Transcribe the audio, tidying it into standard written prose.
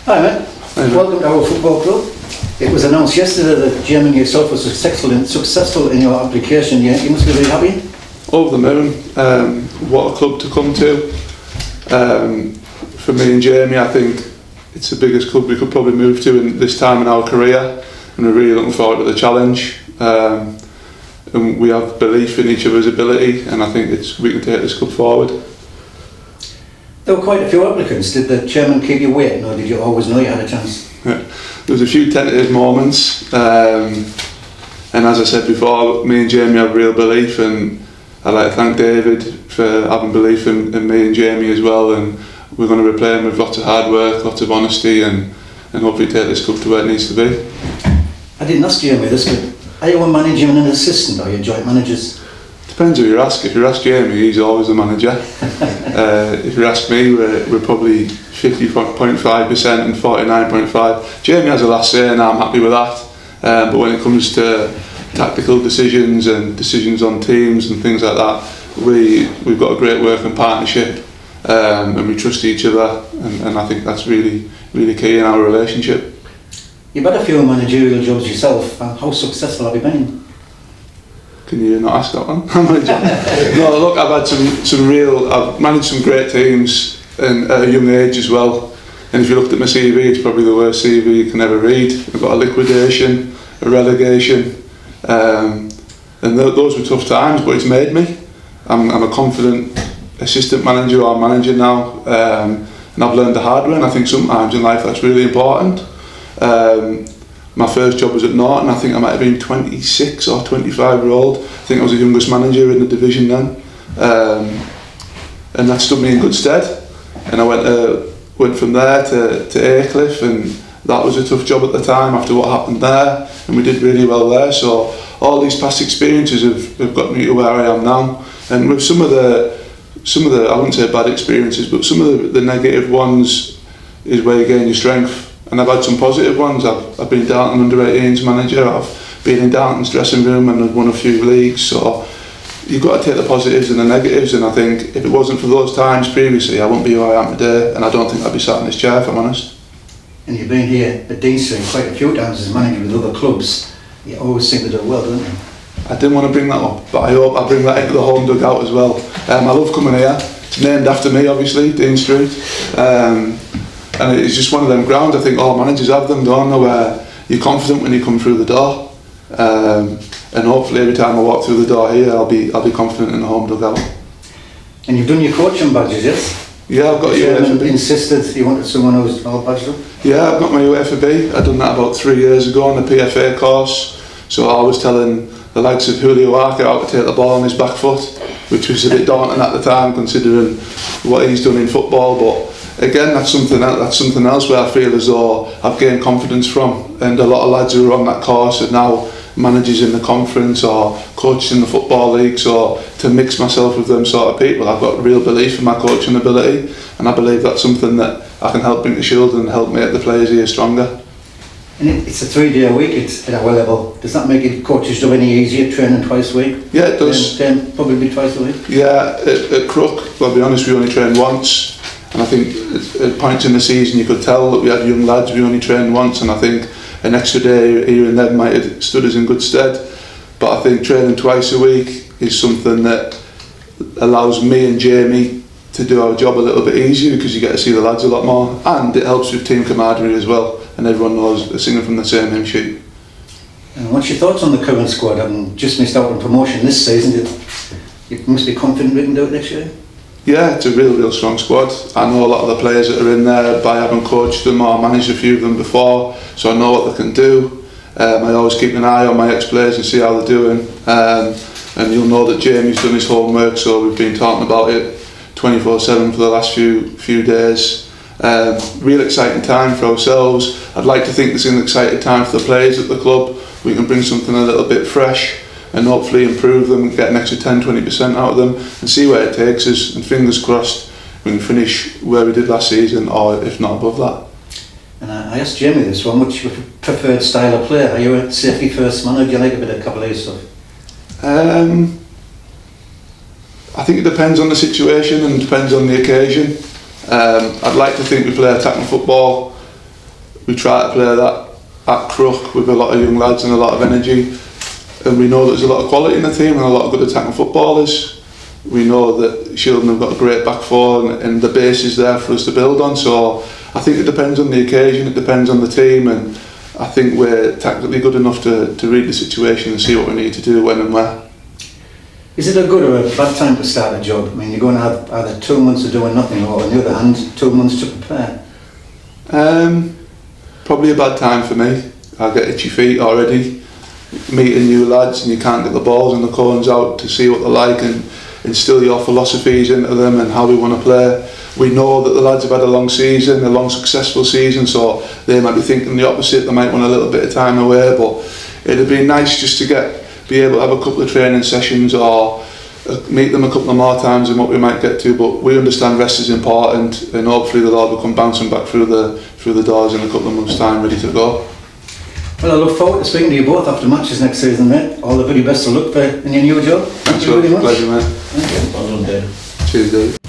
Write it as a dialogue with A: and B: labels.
A: Hi mate, welcome to our football club. It was announced yesterday that Jim and yourself were successful in your application. You must be really happy.
B: Over the moon. What a club to come to. For me and Jamie, I think it's the biggest club we could probably move to in this time in our career, and we're really looking forward to the challenge. And we have belief in each other's ability, and I think we can take this club forward.
A: There were quite a few applicants. Did the chairman keep you waiting, or did you always know you had a chance?
B: There was a few tentative moments, and as I said before, me and Jamie have real belief, and I'd like to thank David for having belief in me and Jamie as well, and we're going to replay him with lots of hard work, lots of honesty, and hopefully take this club to where it needs to be.
A: I didn't ask Jamie this, but are you a manager and an assistant, or are you joint managers?
B: Depends who you ask. If you ask Jamie, he's always the manager. If you ask me, we're probably 50.5% and 49.5%. Jamie has the last say, and I'm happy with that. But when it comes to tactical decisions and decisions on teams and things like that, we've got a great working partnership, and we trust each other, and I think that's really, really key in our relationship.
A: You've had a few managerial jobs yourself. How successful have you been?
B: Can you not ask that one? No, look, I've managed some great teams at a young age as well. And if you looked at my CV, it's probably the worst CV you can ever read. I've got a liquidation, a relegation, and those were tough times, but it's made me. I'm a confident assistant manager or manager now, and I've learned the hard way, and I think sometimes in life that's really important. My first job was at Norton. I think I might have been 26 or 25 year old. I think I was the youngest manager in the division then, and that stood me in good stead. And I went from there to Aycliffe, and that was a tough job at the time after what happened there, and we did really well there. So all these past experiences have got me to where I am now. And with some of the I wouldn't say bad experiences, but some of the negative ones is where you gain your strength. And I've had some positive ones. I've been Darlington under-18s manager. I've been in Darlington's dressing room and I've won a few leagues. So you've got to take the positives and the negatives. And I think if it wasn't for those times previously, I wouldn't be who I am today. And I don't think I'd be sat in this chair, if I'm honest.
A: And you've been here at Dean Street quite a few times as manager with other clubs. You always seem to do well, don't you?
B: I didn't want to bring that up, but I hope I bring that into the home dugout as well. I love coming here. It's named after me, obviously, Dean Street. And it's just one of them grounds. I think all managers have them, don't they, where you're confident when you come through the door. And hopefully every time I walk through the door here, I'll be confident in the home dugout.
A: And you've done your coaching badges, yes?
B: Yeah, I've got UEFA B.
A: Insisted you wanted someone who's all badged up?
B: Yeah, I've got my UEFA B. I've done that about 3 years ago on the PFA course. So I was telling the likes of Julio Arca how to take the ball on his back foot, which was a bit daunting at the time considering what he's done in football. But again, that's something else where I feel as though I've gained confidence from, and a lot of lads who are on that course are now managers in the conference or coaches in the football league. So to mix myself with them sort of people, I've got real belief in my coaching ability, and I believe that's something that I can help bring to Shildon and help make the players here stronger.
A: And it's a 3-day a week, it's at our level. Does that make it coach's job any easier, training twice a week?
B: Yeah, it does.
A: Probably twice a week?
B: Yeah, at Crook, I'll be honest, we only trained once. And I think at points in the season you could tell that we had young lads, we only trained once, and I think an extra day here and there might have stood us in good stead. But I think training twice a week is something that allows me and Jamie to do our job a little bit easier, because you get to see the lads a lot more, and it helps with team camaraderie as well, and everyone knows they're singing from the same hymn sheet.
A: And what's your thoughts on the current squad? Having just missed out on promotion this season, you must be confident we can do it next year?
B: Yeah, it's a real strong squad. I know a lot of the players that are in there by having coached them or managed a few of them before, so I know what they can do. I always keep an eye on my ex-players and see how they're doing. And you'll know that Jamie's done his homework, so we've been talking about it 24/7 for the last few days. Real exciting time for ourselves. I'd like to think it's an exciting time for the players at the club. We can bring something a little bit fresh and hopefully improve them and get an extra 10-20% out of them and see where it takes us, and fingers crossed we can finish where we did last season, or if not above that.
A: And I asked Jamie this one, what's your preferred style of player? Are you a safety first man, or do you like a bit of cavalier stuff?
B: I think it depends on the situation and depends on the occasion. I'd like to think we play attacking football we try to play that at Crook with a lot of young lads and a lot of energy, and we know there's a lot of quality in the team and a lot of good attacking footballers. We know that Shildon have got a great back four and the base is there for us to build on, so I think it depends on the occasion, it depends on the team, and I think we're tactically good enough to read the situation and see what we need to do when and where.
A: Is it a good or a bad time to start a job? I mean, you're going to have either 2 months of doing nothing, or on the other hand, 2 months to prepare.
B: Probably a bad time for me. I get itchy feet already, meeting new lads, and you can't get the balls and the cones out to see what they're like and instill your philosophies into them and how we want to play. We know that the lads have had a long season, a long successful season, so they might be thinking the opposite. They might want a little bit of time away, but it'd be nice just to be able to have a couple of training sessions or meet them a couple of more times than what we might get to. But we understand rest is important, and hopefully they'll all come bouncing back through the doors in a couple of months' time, ready to go.
A: Well, I look forward to speaking to you both after matches next season, mate. All the very best of luck in your new job.
B: Thanks very much. Pleasure, mate.
A: Thank you.
C: Well done, Dave.
B: Cheers, Dave.